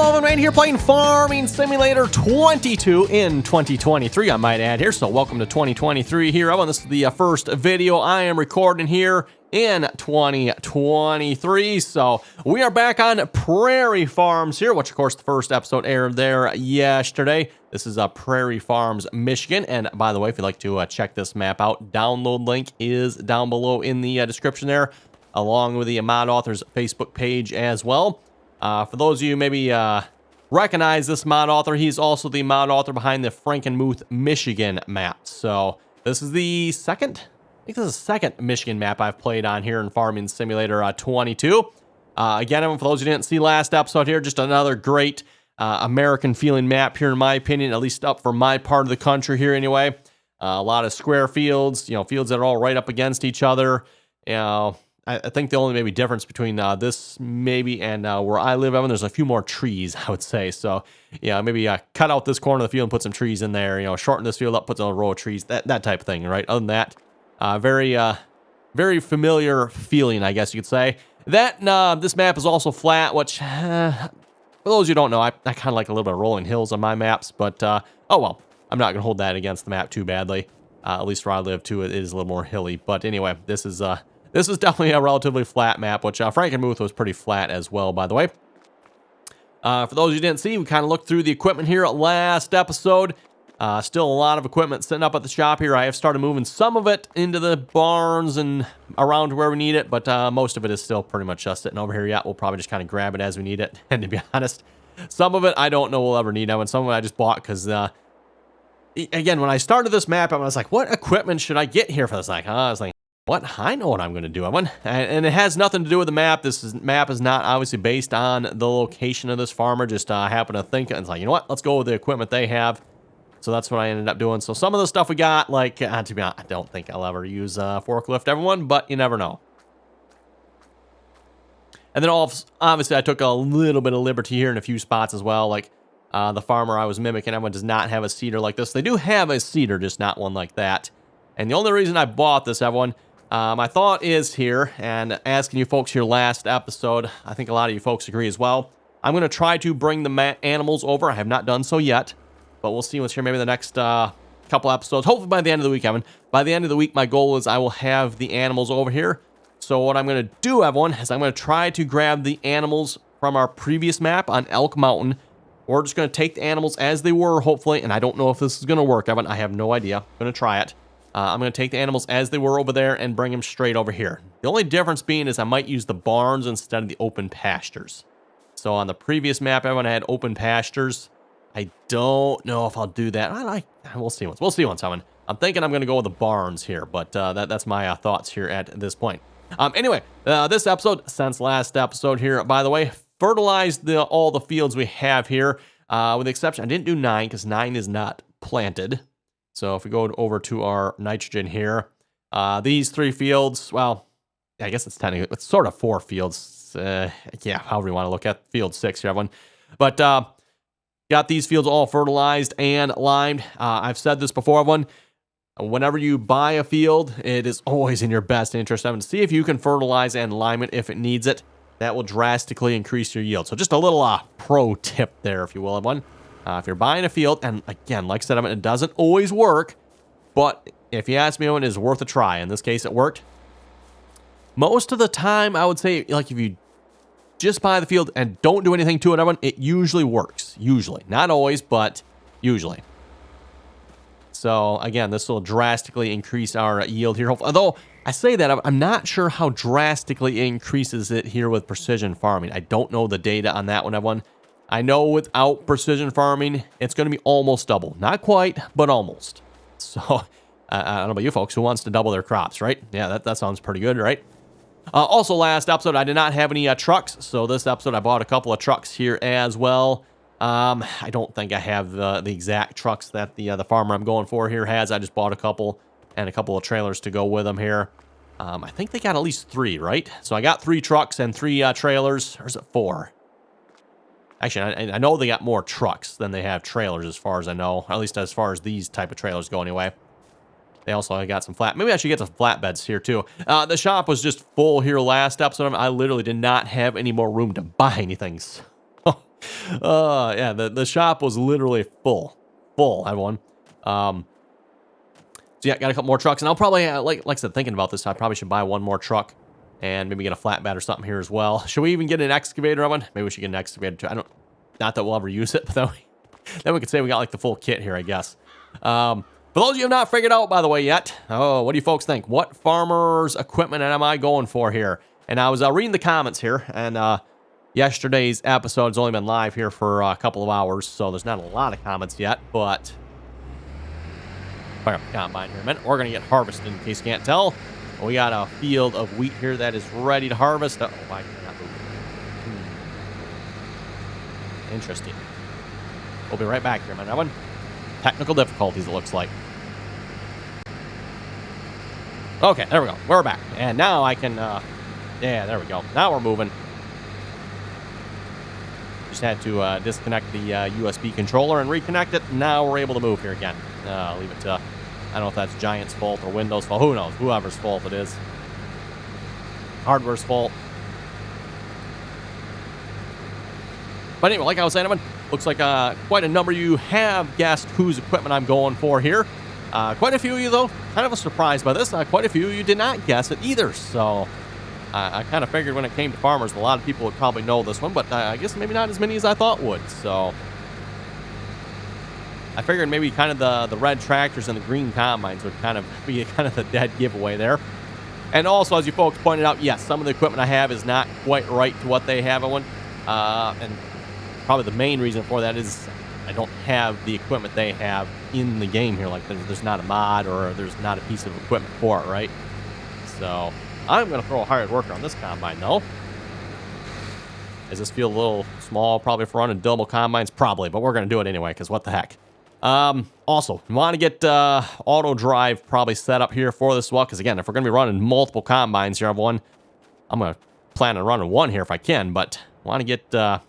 RDAllen right here playing Farming Simulator 22 in 2023, I might add here. So welcome to 2023 here. This is the first video I am recording here in 2023. So we are back on Prairie Farms here, which of course the first episode aired there yesterday. This is Prairie Farms, Michigan. And by the way, if you'd like to check this map out, download link is down below in the description there, along with the mod author's Facebook page as well. For those of you who maybe recognize this mod author, he's also the mod author behind the Frankenmuth, Michigan map. So this is the second Michigan map I've played on here in Farming Simulator 22. Again, for those who didn't see last episode here, just another great American feeling map here in my opinion, at least up for my part of the country here anyway. A lot of square fields, fields that are all right up against each other. I think the only maybe difference between this maybe and where I live, there's a few more trees, I would say. So, maybe cut out this corner of the field and put some trees in there, shorten this field up, put a row of trees, that type of thing, right? Other than that, very familiar feeling, I guess you could say. This map is also flat, which, for those who don't know, I kind of like a little bit of rolling hills on my maps, but, oh well, I'm not going to hold that against the map too badly. At least where I live, too, it is a little more hilly. But anyway, this is definitely a relatively flat map, which Frankenmuth was pretty flat as well, by the way. For those who didn't see, we kind of looked through the equipment here last episode. Still a lot of equipment sitting up at the shop here. I have started moving some of it into the barns and around where we need it, but most of it is still pretty much just sitting over here yet. We'll probably just kind of grab it as we need it. And to be honest, some of it I don't know we'll ever need. Some of it I just bought because, again, when I started this map, I was like, what equipment should I get here for this? I was like, what? I know what I'm going to do. And it has nothing to do with the map. Map is not obviously based on the location of this farmer. Just happened to think, and it's like, you know what? Let's go with the equipment they have. So that's what I ended up doing. So some of the stuff we got, like, to be honest, I don't think I'll ever use forklift, everyone, but you never know. And then obviously I took a little bit of liberty here in a few spots as well. Like the farmer I was mimicking, everyone does not have a seeder like this. They do have a seeder, just not one like that. And the only reason I bought this, everyone, my thought is here, and asking you folks here last episode, I think a lot of you folks agree as well. I'm going to try to bring the animals over. I have not done so yet, but we'll see what's here maybe the next couple episodes. Hopefully by the end of the week, Evan. By the end of the week, my goal is I will have the animals over here. So what I'm going to do, everyone, is I'm going to try to grab the animals from our previous map on Elk Mountain. We're just going to take the animals as they were, hopefully, and I don't know if this is going to work, Evan. I have no idea. I'm going to try it. I'm going to take the animals as they were over there and bring them straight over here. The only difference being is I might use the barns instead of the open pastures. So on the previous map, everyone had open pastures. I don't know if I'll do that. We'll see once. We'll see once, Evan. I'm thinking I'm going to go with the barns here, but that's my thoughts here at this point. Anyway, this episode, since last episode here, by the way, fertilized all the fields we have here, with the exception, I didn't do 9 because 9 is not planted. So if we go over to our nitrogen here, these 3 fields, well, I guess it's technically, it's sort of 4 fields. Yeah, however you want to look at field 6 here, everyone. But got these fields all fertilized and limed. I've said this before, everyone. Whenever you buy a field, it is always in your best interest, Evan, to see if you can fertilize and lime it if it needs it. That will drastically increase your yield. So just a little pro tip there, if you will, everyone. If you're buying a field, and again, like I said, it doesn't always work, but if you ask me, it is worth a try. In this case, it worked. Most of the time, I would say, like, if you just buy the field and don't do anything to it, everyone, it usually works. Usually. Not always, but usually. So, again, this will drastically increase our yield here. Although, I say that, I'm not sure how drastically it increases it here with precision farming. I don't know the data on that one, everyone. I know without precision farming, it's going to be almost double. Not quite, but almost. So, I don't know about you folks, who wants to double their crops, right? Yeah, that sounds pretty good, right? Also, last episode, I did not have any trucks. So this episode, I bought a couple of trucks here as well. I don't think I have the exact trucks that the farmer I'm going for here has. I just bought a couple and a couple of trailers to go with them here. I think they got at least 3, right? So I got 3 trucks and 3 trailers. Or is it 4? Actually, I know they got more trucks than they have trailers as far as I know. At least as far as these type of trailers go anyway. They also got some maybe I should get some flatbeds here too. The shop was just full here last episode. I literally did not have any more room to buy anything. So Yeah, the shop was literally full, everyone. So yeah, got a couple more trucks, and I'll probably, like I said, thinking about this, I probably should buy one more truck and maybe get a flatbed or something here as well. Should we even get an excavator, everyone? Maybe we should get an excavator too. Not that we'll ever use it, but then we could say we got like the full kit here, I guess. For those of you who have not figured out, by the way, yet, what do you folks think? What farmer's equipment am I going for here? And I was reading the comments here, and yesterday's episode's only been live here for a couple of hours, so there's not a lot of comments yet, but fire up the combine here a minute. We're going to get harvested, in case you can't tell. We got a field of wheat here that is ready to harvest. Oh, I cannot move. Interesting. We'll be right back here, man. That one, technical difficulties, it looks like. Okay, there we go. We're back. And now I can, yeah, there we go. Now we're moving. Just had to disconnect the USB controller and reconnect it. Now we're able to move here again. I'll leave it to, I don't know if that's Giant's fault or Windows' fault. Who knows? Whoever's fault it is. Hardware's fault. But anyway, like I was saying, looks like quite a number of you have guessed whose equipment I'm going for here. Quite a few of you, though, kind of a surprise by this. Quite a few of you did not guess it either. So I kind of figured when it came to farmers, a lot of people would probably know this one, but I guess maybe not as many as I thought would. So I figured maybe kind of the red tractors and the green combines would kind of be kind of the dead giveaway there. And also, as you folks pointed out, yes, some of the equipment I have is not quite right to what they have. And probably the main reason for that is I don't have the equipment they have in the game here. Like there's not a mod or there's not a piece of equipment for it, right? So I'm going to throw a hired worker on this combine, though. Does this feel a little small, probably for running double combines? Probably, but we're going to do it anyway, because what the heck. Also, we want to get auto drive probably set up here for this as well, because again, if we're going to be running multiple combines here, everyone, I'm going to plan on running one here if I can, but I want to get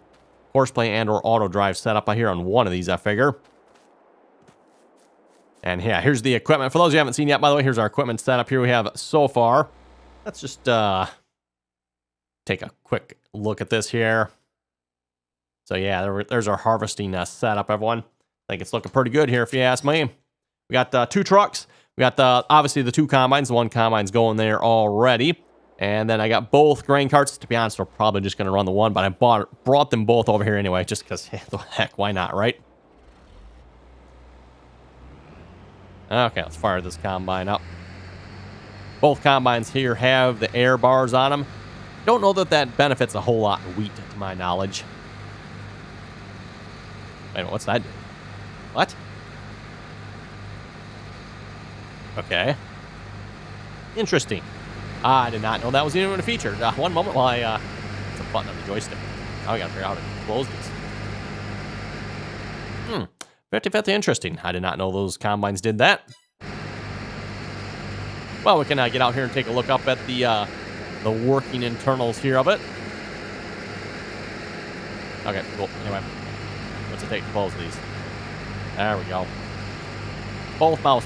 horseplay and or auto drive set up here on one of these, I figure. And yeah, here's the equipment. For those who haven't seen yet, by the way, here's our equipment setup here we have so far. Let's just take a quick look at this here. So yeah, there's our harvesting setup, everyone. I think it's looking pretty good here, if you ask me. We got 2 trucks. We got obviously the 2 combines. The one combine's going there already. And then I got both grain carts. To be honest, we're probably just going to run the one, but I brought them both over here anyway, just because, the heck, why not, right? Okay, let's fire this combine up. Both combines here have the air bars on them. Don't know that that benefits a whole lot in wheat, to my knowledge. Wait, what's that do? What? Okay. Interesting. I did not know that was even a feature. One moment while I... it's a button on the joystick. Now I gotta figure out how to close these. 50-50 interesting. I did not know those combines did that. Well, we can get out here and take a look up at the working internals here of it. Okay, cool. Anyway, what's it take to close these? There we go. Both mouse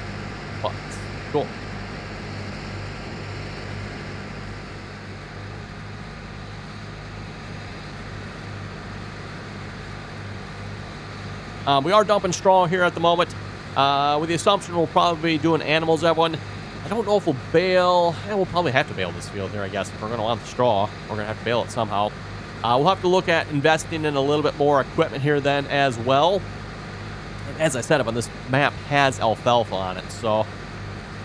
buttons. Cool. We are dumping straw here at the moment. With the assumption we'll probably be doing animals, everyone. I don't know if we'll bale. We'll probably have to bale this field here, I guess. If we're going to want the straw, we're going to have to bale it somehow. We'll have to look at investing in a little bit more equipment here then as well. And as I said, this map has alfalfa on it, so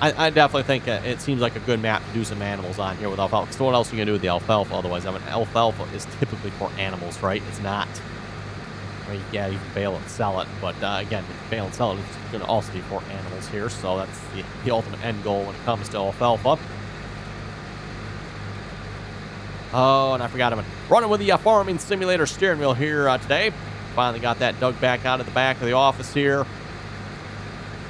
I definitely think it seems like a good map to do some animals on here with alfalfa. So what else are you going to do with the alfalfa otherwise? Alfalfa is typically for animals, right? It's not. I mean, yeah, you can bale and sell it, but again, bale and sell it, it's going to also be for animals here, so that's the ultimate end goal when it comes to alfalfa. Oh, and I forgot I'm running with the farming simulator steering wheel here today. Finally got that dug back out of the back of the office here.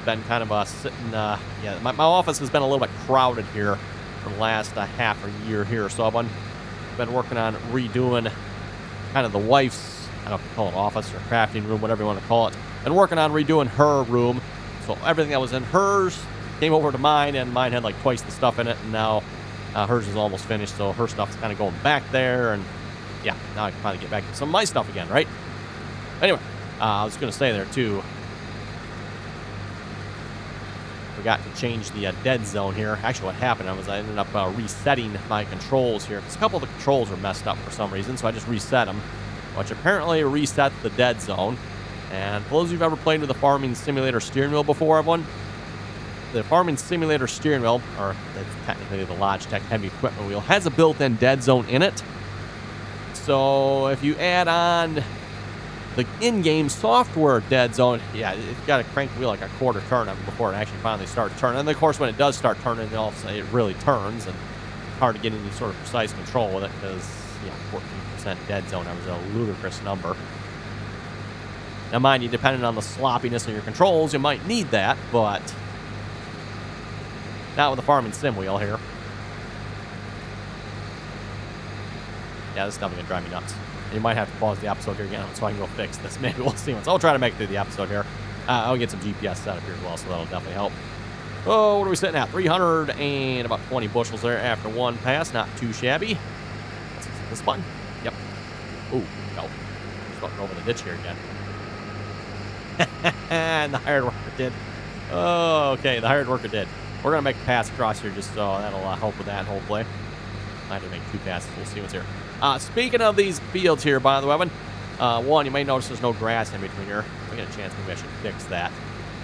Been kind of sitting, yeah, my office has been a little bit crowded here for the last half a year here, so I've been working on redoing kind of the wife's, I don't know if you call it office or crafting room, whatever you want to call it. Been working on redoing her room. So everything that was in hers came over to mine, and mine had like twice the stuff in it, and now hers is almost finished, so her stuff's kind of going back there, and yeah, now I can finally get back to some of my stuff again, right? Anyway, I was going to say there, too. Forgot to change the dead zone here. Actually, what happened was I ended up resetting my controls here. Because a couple of the controls were messed up for some reason, so I just reset them. Which apparently reset the dead zone. And for those of you who've ever played with the Farming Simulator steering wheel before, everyone, the Farming Simulator steering wheel, or that's technically the Logitech heavy equipment wheel, has a built-in dead zone in it. So if you add on the in-game software dead zone, yeah, it's got to crank the wheel like a quarter turn before it actually finally starts turning. And of course, when it does start turning, all of a sudden it really turns, and it's hard to get any sort of precise control with it because, 14% dead zone, that was a ludicrous number. Now, mind you, depending on the sloppiness of your controls, you might need that, but not with the Farming Sim wheel here. Yeah, this is definitely going to drive me nuts. And you might have to pause the episode here again so I can go fix this. Maybe we'll see once. I'll try to make it through the episode here. I'll get some GPS set up here as well, so that'll definitely help. Oh, what are we sitting at? 300 and about 20 bushels there after one pass. Not too shabby. Let's see this button. Yep. Ooh, no. Just fucking over the ditch here again. And the hired worker did. Oh, okay, the hired worker did. We're going to make a pass across here just so that'll help with that, hopefully. I had to make two passes. We'll see what's here. Speaking of these fields here, by the way, one, you may notice there's no grass in between here. If I get a chance, maybe I should fix that.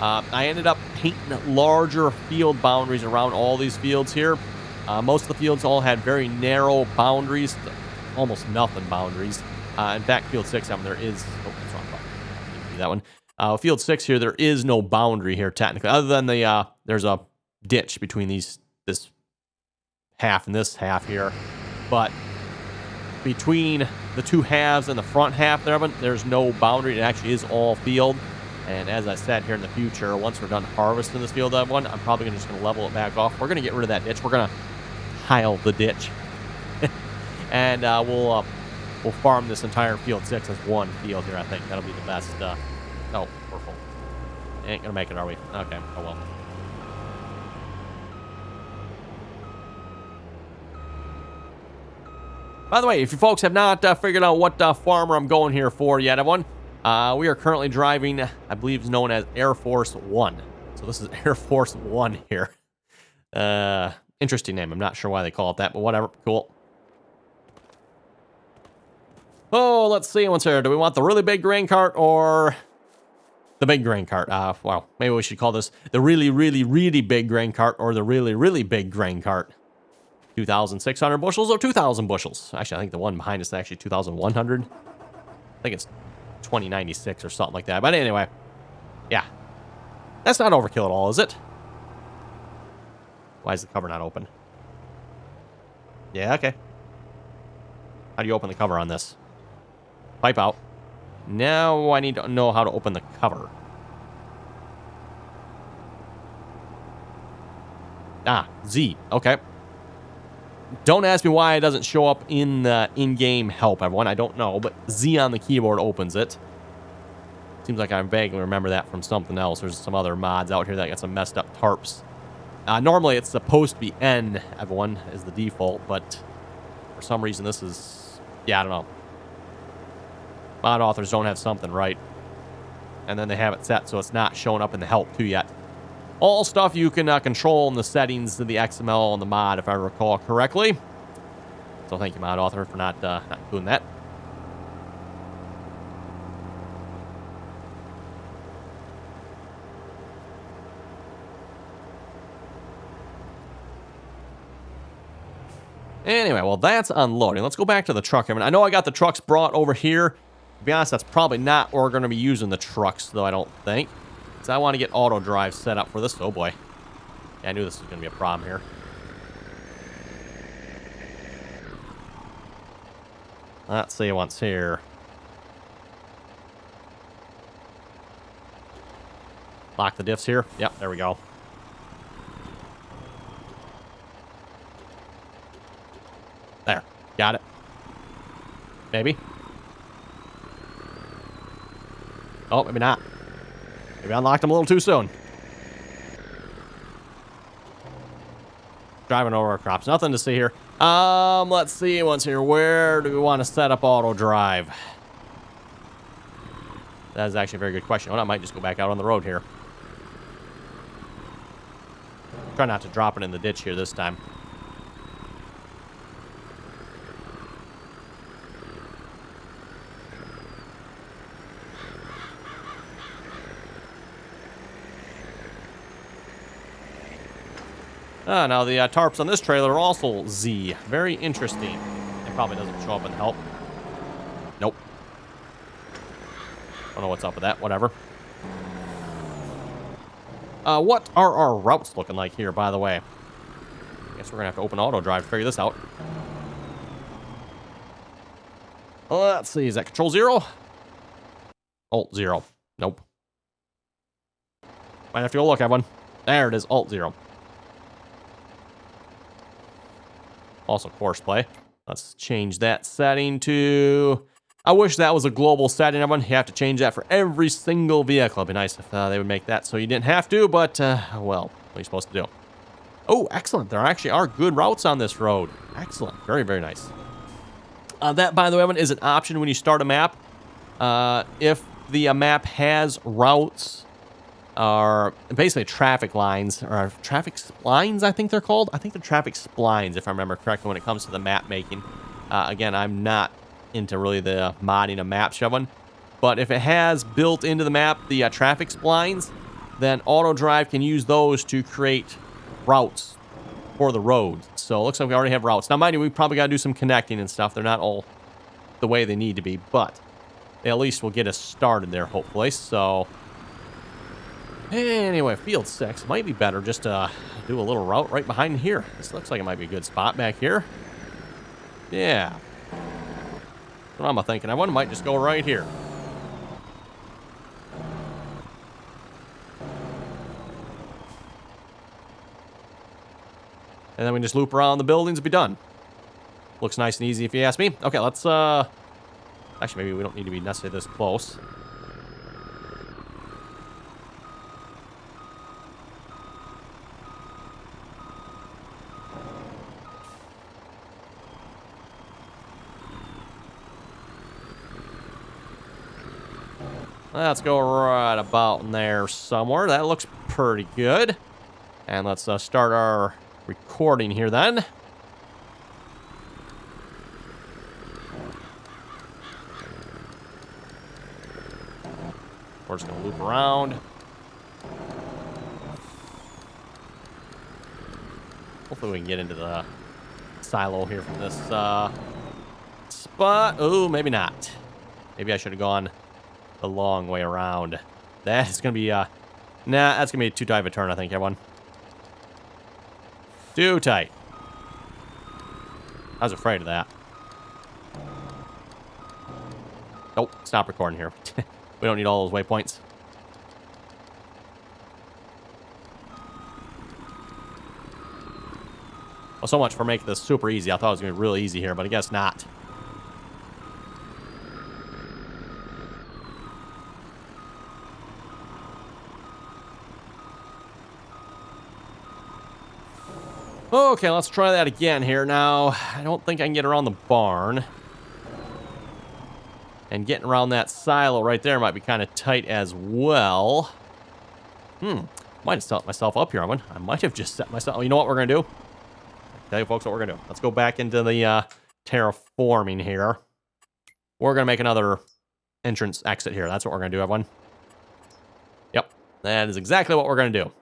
I ended up painting larger field boundaries around all these fields here. Most of the fields all had very narrow boundaries, almost nothing boundaries. In fact, field 6, there is... Oh, that's wrong button. I didn't do that one. Field 6 here, there is no boundary here, technically, other than there's a ditch between this half and this half here. But between the two halves and the front half there's no boundary. It actually is all field. And as I said, here in the future, once we're done harvesting this field, I'm probably just going to level it back off. We're going to get rid of that ditch. We're going to tile the ditch. And we'll farm this entire field 6 as one field here, I think. That'll be the best. Oh, purple. Ain't going to make it, are we? Okay, oh well. By the way, if you folks have not figured out what farmer I'm going here for yet, everyone, we are currently driving, I believe it's known as Air Force One. So this is Air Force One here. Interesting name. I'm not sure why they call it that, but whatever. Cool. Oh, let's see what's here. Do we want the really big grain cart or the big grain cart? Well, maybe we should call this the really, really, really big grain cart or the really, really big grain cart. 2,600 bushels or 2,000 bushels? Actually, I think the one behind us is actually 2,100. I think it's 2096 or something like that. But anyway, yeah. That's not overkill at all, is it? Why is the cover not open? Yeah, okay. How do you open the cover on this? Pipe out. Now I need to know how to open the cover. Ah, Z. Okay. Don't ask me why it doesn't show up in the in-game help, everyone. I don't know, but Z on the keyboard opens it. Seems like I vaguely remember that from something else. There's some other mods out here that got some messed up tarps. Normally, it's supposed to be N, everyone, is the default, but for some reason, this is... Yeah, I don't know. Mod authors don't have something right. And then they have it set so it's not showing up in the help, too, yet. All stuff you can control in the settings of the XML and the mod, if I recall correctly. So thank you, mod author, for not doing that. Anyway, well, that's unloading. Let's go back to the truck. I mean, I know I got the trucks brought over here. To be honest, that's probably not where we're going to be using the trucks, though, I don't think. So I want to get auto drive set up for this. Oh, boy. Yeah, I knew this was going to be a problem here. Let's see what's here. Lock the diffs here. Yep, there we go. There. Got it. Maybe. Oh, maybe not. Maybe I unlocked them a little too soon. Driving over our crops. Nothing to see here. Let's see what's here. Where do we want to set up auto drive? That is actually a very good question. Oh, I might just go back out on the road here. Try not to drop it in the ditch here this time. Now the tarps on this trailer are also Z. Very interesting. It probably doesn't show up in the help. Nope. Don't know what's up with that. Whatever. What are our routes looking like here, by the way? Guess we're going to have to open auto drive to figure this out. Let's see. Is that control 0? Alt 0. Nope. Might have to go look at one. There it is. Alt 0. Also course play. Let's change that setting to... I wish that was a global setting, everyone. You have to change that for every single vehicle. It'd be nice if they would make that so you didn't have to, but, well, what are you supposed to do? Oh, excellent. There actually are good routes on this road. Excellent. Very, very nice. That, by the way, everyone, is an option when you start a map. If the map has routes, or basically traffic lines, or traffic splines, I think they're called. I think they're traffic splines, if I remember correctly, when it comes to the map making. Again, I'm not into really the modding of maps, Shovin. But if it has built into the map the traffic splines, then auto drive can use those to create routes for the roads. So it looks like we already have routes. Now, mind you, we probably got to do some connecting and stuff. They're not all the way they need to be, but they at least will get us started there, hopefully. So anyway, field 6 might be better just to do a little route right behind here. This looks like it might be a good spot back here. Yeah. What am I thinking? I might just go right here. And then we just loop around the buildings and be done. Looks nice and easy if you ask me. Okay, let's, actually, maybe we don't need to be necessarily this close. Let's go right about in there somewhere. That looks pretty good. And let's start our recording here then. We're just going to loop around. Hopefully we can get into the silo here from this spot. Oh, maybe not. Maybe I should have gone the long way around. That is going to be, nah, that's going to be too tight of a turn, I think, everyone. Too tight. I was afraid of that. Nope, stop recording here. We don't need all those waypoints. Well, so much for making this super easy. I thought it was going to be really easy here, but I guess not. Okay, let's try that again here. Now, I don't think I can get around the barn. And getting around that silo right there might be kind of tight as well. Might have set myself up here. I might have just set myself... Oh, you know what we're going to do? I'll tell you folks what we're going to do. Let's go back into the terraforming here. We're going to make another entrance exit here. That's what we're going to do, everyone. Yep, that is exactly what we're going to do.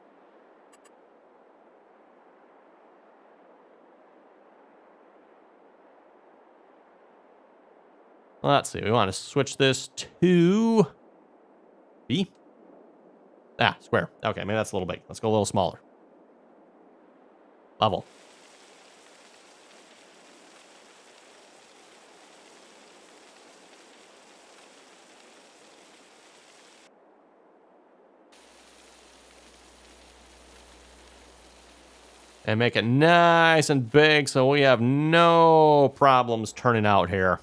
Let's see. We want to switch this to B. Ah, square. Okay, maybe that's a little big. Let's go a little smaller. Level. And make it nice and big so we have no problems turning out here.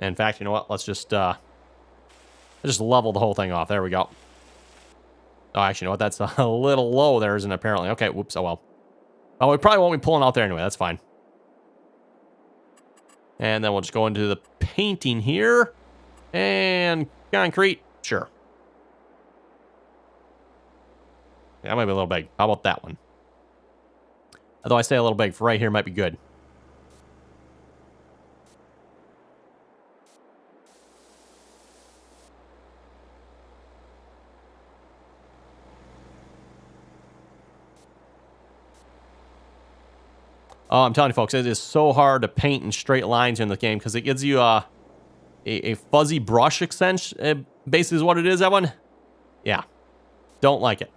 In fact, you know what? Let's just level the whole thing off. There we go. Oh, actually, you know what? That's a little low there, isn't it, apparently? Okay, whoops, oh well. Oh, we probably won't be pulling out there anyway. That's fine. And then we'll just go into the painting here. And concrete. Sure. That might be a little big. How about that one? Although I say a little big for right here might be good. Oh, I'm telling you, folks, it is so hard to paint in straight lines in the game because it gives you a fuzzy brush extension. Basically, is what it is, that one. Yeah. Don't like it.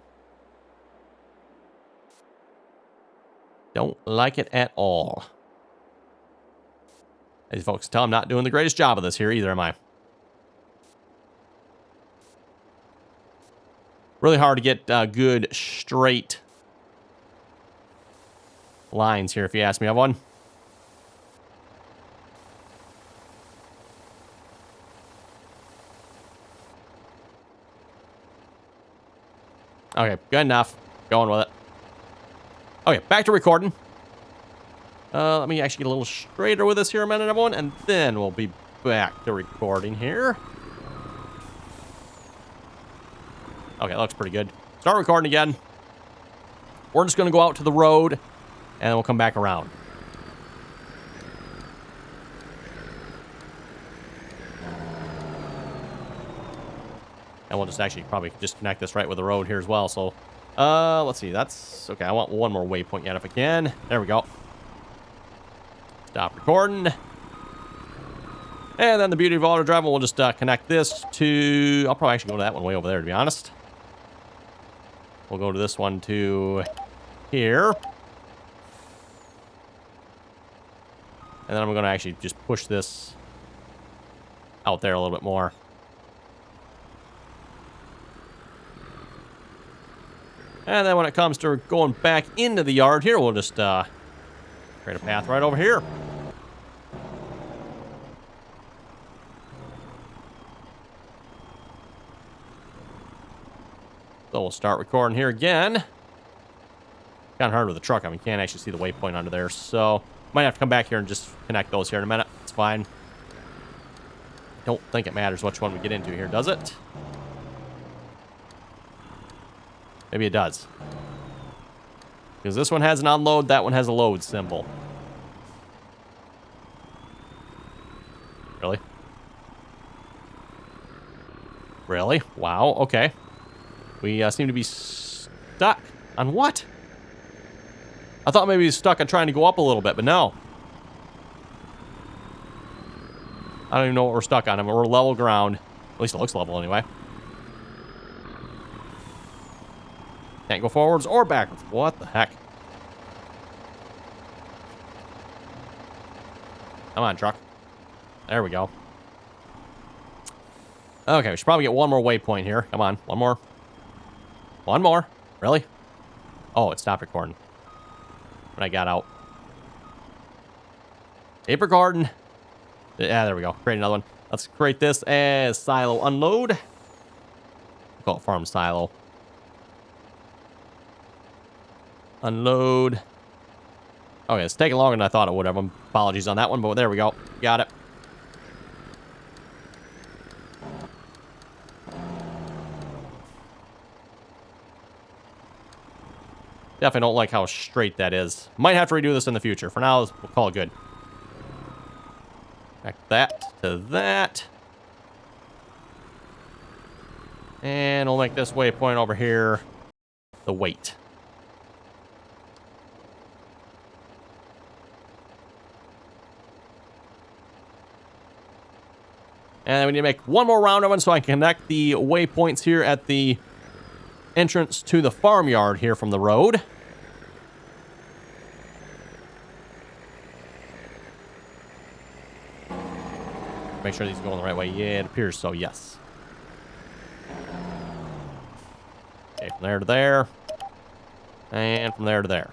Don't like it at all. As you folks tell, I'm not doing the greatest job of this here either, am I? Really hard to get good straight lines here, if you ask me. I have one. Okay, good enough. Going with it. Okay, back to recording. Let me actually get a little straighter with this here a minute, everyone, and then we'll be back to recording here. Okay, that looks pretty good. Start recording again. We're just going to go out to the road, and then we'll come back around. And we'll just actually probably disconnect this right with the road here as well. So, let's see. That's okay. I want one more waypoint yet if I can. There we go. Stop recording. And then the beauty of auto driving, we'll just connect this to... I'll probably actually go to that one way over there, to be honest. We'll go to this one to here. And then I'm going to actually just push this out there a little bit more. And then when it comes to going back into the yard here, we'll just create a path right over here. So we'll start recording here again. Kind of hard with the truck. I mean, you can't actually see the waypoint under there. So might have to come back here and just connect those here in a minute. It's fine. Don't think it matters which one we get into here, does it? Maybe it does. Because this one has an unload, that one has a load symbol. Really? Really? Wow, okay. We seem to be stuck on what? I thought maybe we were stuck on trying to go up a little bit, but no. I don't even know what we're stuck on. I mean, we're level ground. At least it looks level anyway. Can't go forwards or backwards. What the heck? Come on, truck. There we go. Okay, we should probably get one more waypoint here. Come on, one more. One more. Really? Oh, it stopped recording when I got out. Paper garden. Yeah, there we go. Create another one. Let's create this as silo unload. We'll call it farm silo. Unload. Okay, it's taking longer than I thought it would have. Apologies on that one, but there we go. Got it. Definitely don't like how straight that is. Might have to redo this in the future. For now, we'll call it good. Back that to that. And we'll make this waypoint over here the weight. And we need to make one more round of them so I can connect the waypoints here at the entrance to the farmyard here from the road. Make sure these are going the right way. Yeah, it appears so, yes. Okay, from there to there. And from there to there.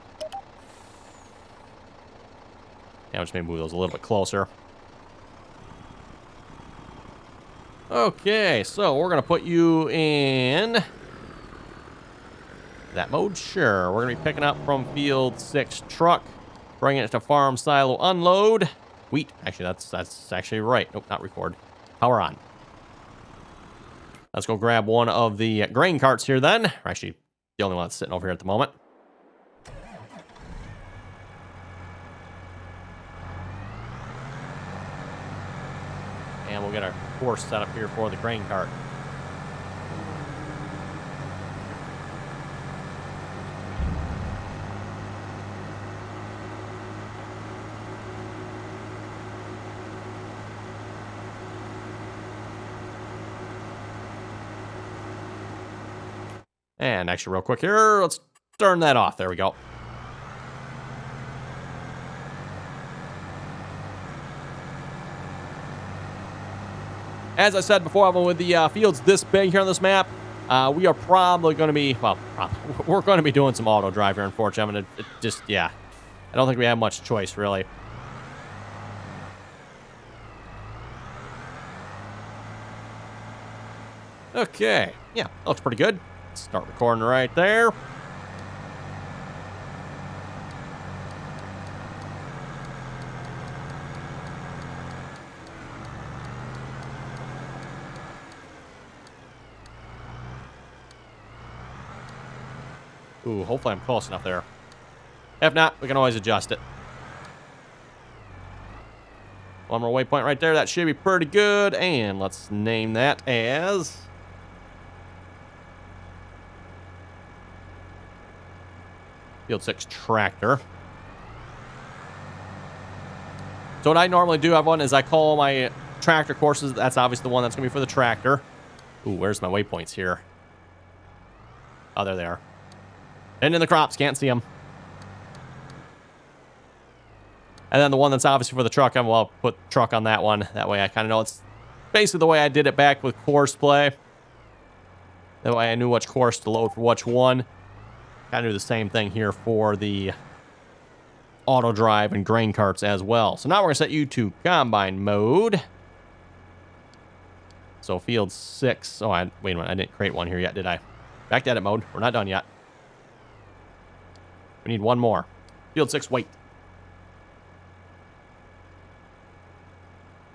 Yeah, I'm just going to move those a little bit closer. Okay, so we're going to put you in that mode. Sure, we're going to be picking up from field 6 truck, bringing it to farm silo unload. Wheat. Actually, that's actually right. Nope, not record. Power on. Let's go grab one of the grain carts here then. Or actually, the only one that's sitting over here at the moment. And we'll get our course set up here for the grain cart. And actually, real quick here, let's turn that off. There we go. As I said before, with the fields this big here on this map, we are probably going to be, well, we're going to be doing some auto drive here, unfortunately. I mean, it just, yeah, I don't think we have much choice, really. Okay, yeah, that looks pretty good. Start recording right there. Ooh, hopefully I'm close enough there. If not, we can always adjust it. One more waypoint right there. That should be pretty good. And let's name that as... Field 6 tractor. So what I normally do, everyone, is I call my tractor courses. That's obviously the one that's going to be for the tractor. Ooh, where's my waypoints here? Oh, there they are. And in the crops, can't see them. And then the one that's obviously for the truck, I'll put truck on that one. That way I kind of know it's basically the way I did it back with course play. That way I knew which course to load for which one. Kind of do the same thing here for the auto drive and grain carts as well. So now we're going to set you to combine mode. So field 6. Oh, wait a minute. I didn't create one here yet, did I? Back to edit mode. We're not done yet. We need one more. Field 6, wait.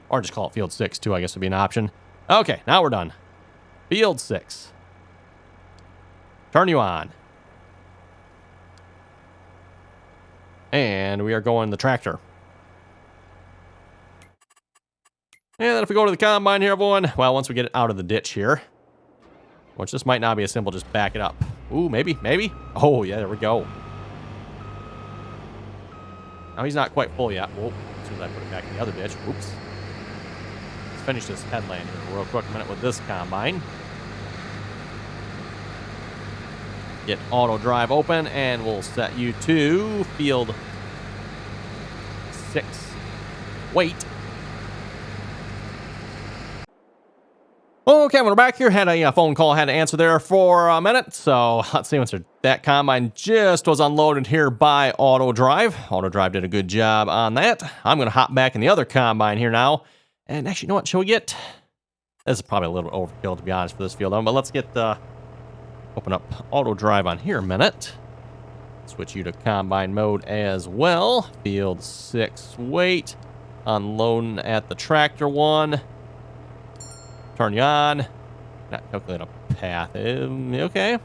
Or just call it field 6 too, I guess would be an option. Okay, now we're done. Field 6. Turn you on. And we are going the tractor. And then if we go to the combine here, everyone, well, once we get it out of the ditch here, which this might not be as simple, just back it up. Ooh, maybe. Oh, yeah, there we go. Now he's not quite full yet. Whoa, as soon as I put it back in the other ditch. Oops. Let's finish this headland here real quick a minute with this combine. Get auto drive open, and we'll set you to field 6. Wait. Okay, we're back here. Had a phone call, had to answer there for a minute. So let's see, once that combine just was unloaded here by auto drive. Auto drive did a good job on that. I'm going to hop back in the other combine here now. And actually, you know what? Shall we get... This is probably a little bit overkill, to be honest, for this field. But let's get... Open up auto drive on here a minute. Switch you to combine mode as well. Field 6, wait. Unloading at the tractor one. Turn you on. Not calculate a path. Okay.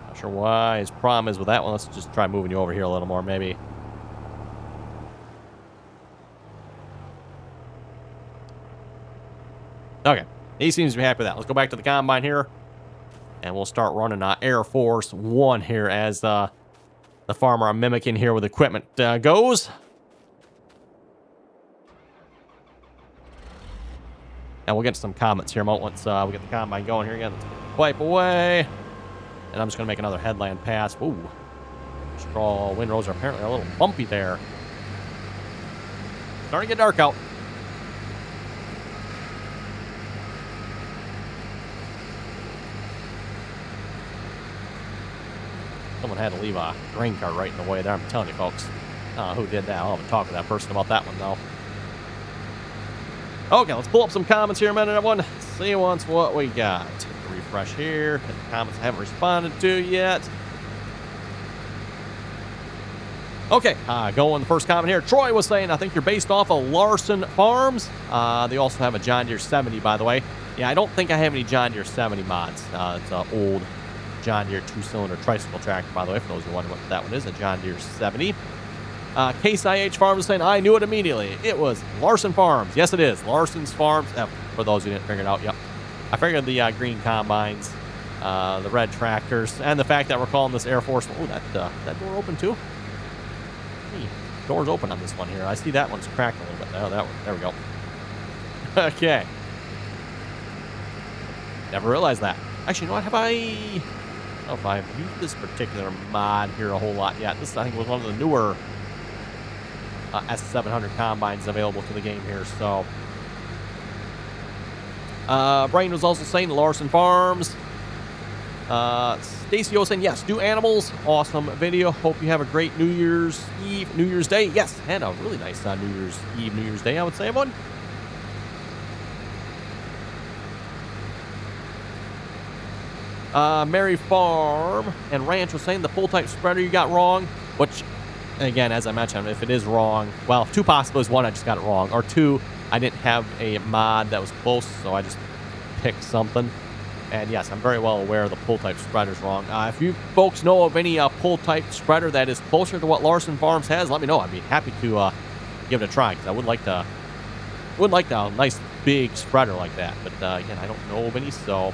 Not sure why his problem is with that one. Let's just try moving you over here a little more, maybe. Okay. He seems to be happy with that. Let's go back to the combine here. And we'll start running Air Force 1 here as the farmer I'm mimicking here with equipment goes. And we'll get to some comments here once we get the combine going here again. Let's wipe away. And I'm just going to make another headland pass. Ooh. Straw windrows are apparently a little bumpy there. Starting to get dark out. Someone had to leave a grain cart right in the way there. I'm telling you, folks. Who did that? I'll have a talk with that person about that one, though. Okay, let's pull up some comments here a minute, everyone. See once what we got. Refresh here. Hit the comments I haven't responded to yet. Okay, going the first comment here. Troy was saying, I think you're based off of Larson Farms. They also have a John Deere 70, by the way. Yeah, I don't think I have any John Deere 70 mods. It's an old John Deere 2-cylinder tricycle tractor, by the way, for those who wonder what that one is, a John Deere 70. Case IH Farms is saying, I knew it immediately. It was Larson Farms. Yes, it is. Larson's Farms. For those who didn't figure it out, yep. I figured the green combines, the red tractors, and the fact that we're calling this Air Force. Oh, that door open too? Hey, door's open on this one here. I see that one's cracked a little bit. Oh, that one. There we go. Okay. Never realized that. Actually, you know what? Have I don't know if I've used this particular mod here a whole lot yet. This, I think, was one of the newer S700 combines available to the game here. So, Brian was also saying Larson Farms. Stacy was saying, yes, do animals. Awesome video. Hope you have a great New Year's Eve, New Year's Day. Yes, and a really nice New Year's Eve, New Year's Day, I would say, everyone. Mary Farm and Ranch was saying the pull-type spreader you got wrong, which, again, as I mentioned, if it is wrong, well, two possibilities. One, I just got it wrong, or two, I didn't have a mod that was close, so I just picked something. And yes, I'm very well aware the pull-type spreader is wrong. If you folks know of any pull-type spreader that is closer to what Larson Farms has, let me know. I'd be happy to give it a try, because I would like a nice big spreader like that. But again, I don't know of any, so.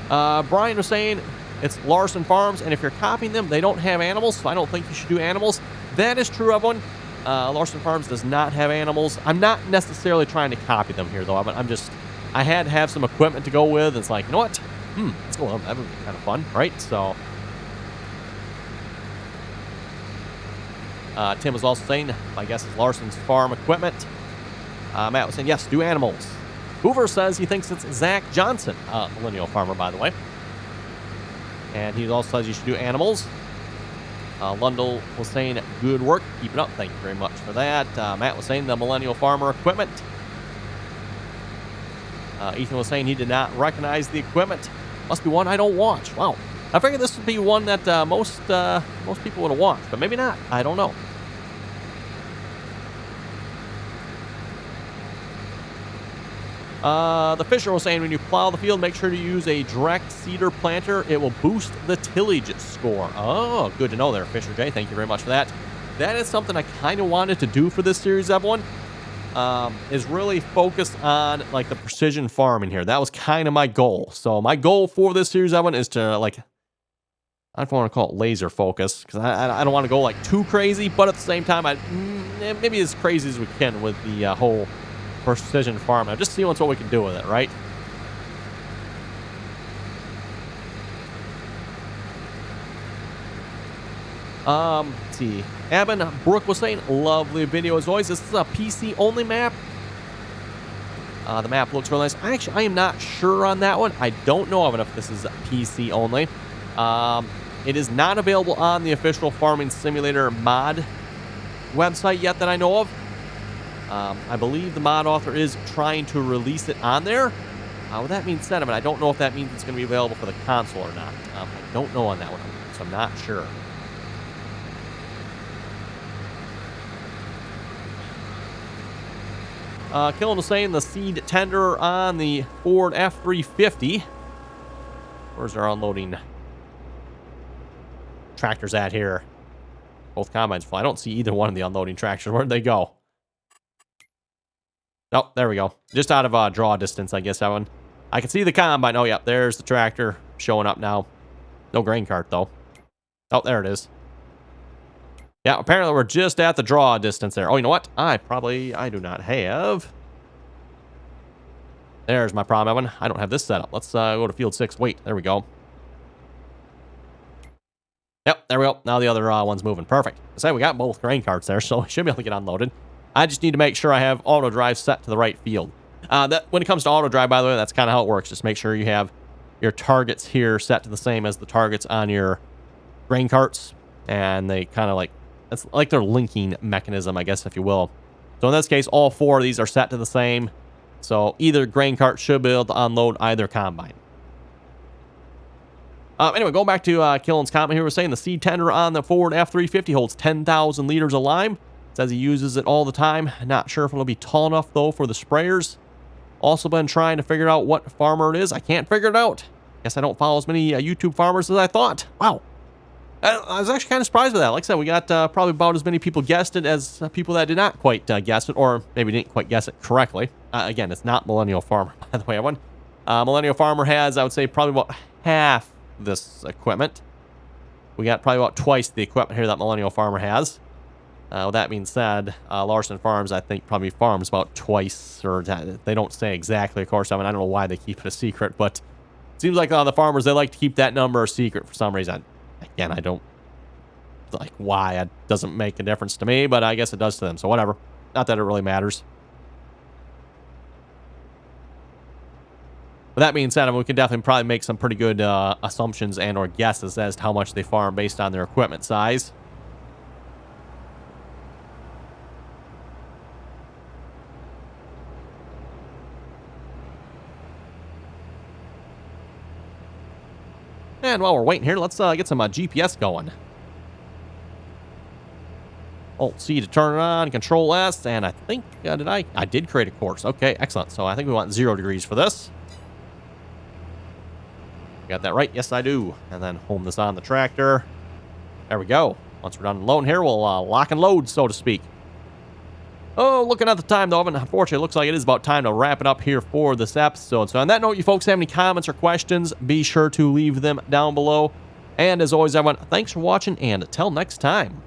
Brian was saying it's Larson Farms, and if you're copying them, they don't have animals, so I don't think you should do animals. That is true, everyone. Larson Farms does not have animals. I'm not necessarily trying to copy them here, though. I had to have some equipment to go with. It's like, you know what? Let's go. That would be kind of fun, right? So, Tim was also saying, I guess it's Larson's Farm equipment. Matt was saying, yes, do animals. Hoover says he thinks it's Zach Johnson, millennial farmer, by the way. And he also says you should do animals. Lundell was saying, good work. Keep it up. Thank you very much for that. Matt was saying the millennial farmer equipment. Ethan was saying he did not recognize the equipment. Must be one I don't watch. Wow. I figured this would be one that most people would have watched, but maybe not. I don't know. The Fisher was saying when you plow the field, make sure to use a direct seeder planter. It will boost the tillage score. Oh, good to know there, Fisher J. Thank you very much for that. That is something I kind of wanted to do for this series, everyone. Is really focus on like the precision farming here. That was kind of my goal. So my goal for this series, everyone, is to like, I don't want to call it laser focus because I don't want to go like too crazy, but at the same time, maybe as crazy as we can with the whole precision farming. I'm just seeing what we can do with it, right? Let's see. Evan Brooke was saying, lovely video as always. This is a PC only map. The map looks really nice. I am not sure on that one. I don't know of it if this is PC only. It is not available on the official Farming Simulator mod website yet that I know of. I believe the mod author is trying to release it on there. With that being said, I don't know if that means it's going to be available for the console or not. I don't know on that one, so I'm not sure. Killen was saying the seed tender on the Ford F-350. Where's our unloading tractors at here? Both combines full. I don't see either one of the unloading tractors. Where'd they go? Oh, there we go. Just out of draw distance, I guess, that one. I can see the combine. Oh, yeah, there's the tractor showing up now. No grain cart, though. Oh, there it is. Yeah, apparently we're just at the draw distance there. Oh, you know what? I do not have. There's my problem, Evan. I don't have this set up. Let's go to field 6. Wait, there we go. Yep, there we go. Now the other one's moving. Perfect. Say we got both grain carts there, so we should be able to get unloaded. I just need to make sure I have auto drive set to the right field. When it comes to auto drive, by the way, that's kind of how it works. Just make sure you have your targets here set to the same as the targets on your grain carts, and they kind of like, it's like their linking mechanism, I guess, if you will. So in this case, all 4 of these are set to the same. So either grain cart should be able to unload either combine. Anyway, going back to Killen's comment here, we're saying the seed tender on the Ford F-350 holds 10,000 liters of lime. Says he uses it all the time. Not sure if it'll be tall enough, though, for the sprayers. Also been trying to figure out what farmer it is. I can't figure it out. Guess I don't follow as many YouTube farmers as I thought. Wow. I was actually kind of surprised with that. Like I said, we got probably about as many people guessed it as people that did not quite guess it, or maybe didn't quite guess it correctly. Again, it's not Millennial Farmer, by the way, everyone. Millennial Farmer has, I would say, probably about half this equipment. We got probably about twice the equipment here that Millennial Farmer has. With that being said, Larson Farms, I think, probably farms about twice, or they don't say exactly, of course. I mean, I don't know why they keep it a secret, but it seems like the farmers, they like to keep that number a secret for some reason. Again, I don't like why. It doesn't make a difference to me, but I guess it does to them, so whatever. Not that it really matters. With that being said, I mean, we can definitely probably make some pretty good assumptions and or guesses as to how much they farm based on their equipment size. And while we're waiting here, let's get some GPS going. Alt-C to turn it on, Control-S, and I think, I did create a course. Okay, excellent. So I think we want 0 degrees for this. Got that right? Yes, I do. And then home this on the tractor. There we go. Once we're done loading here, we'll lock and load, so to speak. Oh, looking at the time, though, unfortunately, it looks like it is about time to wrap it up here for this episode. So on that note, you folks have any comments or questions, be sure to leave them down below. And as always, everyone, thanks for watching, and until next time.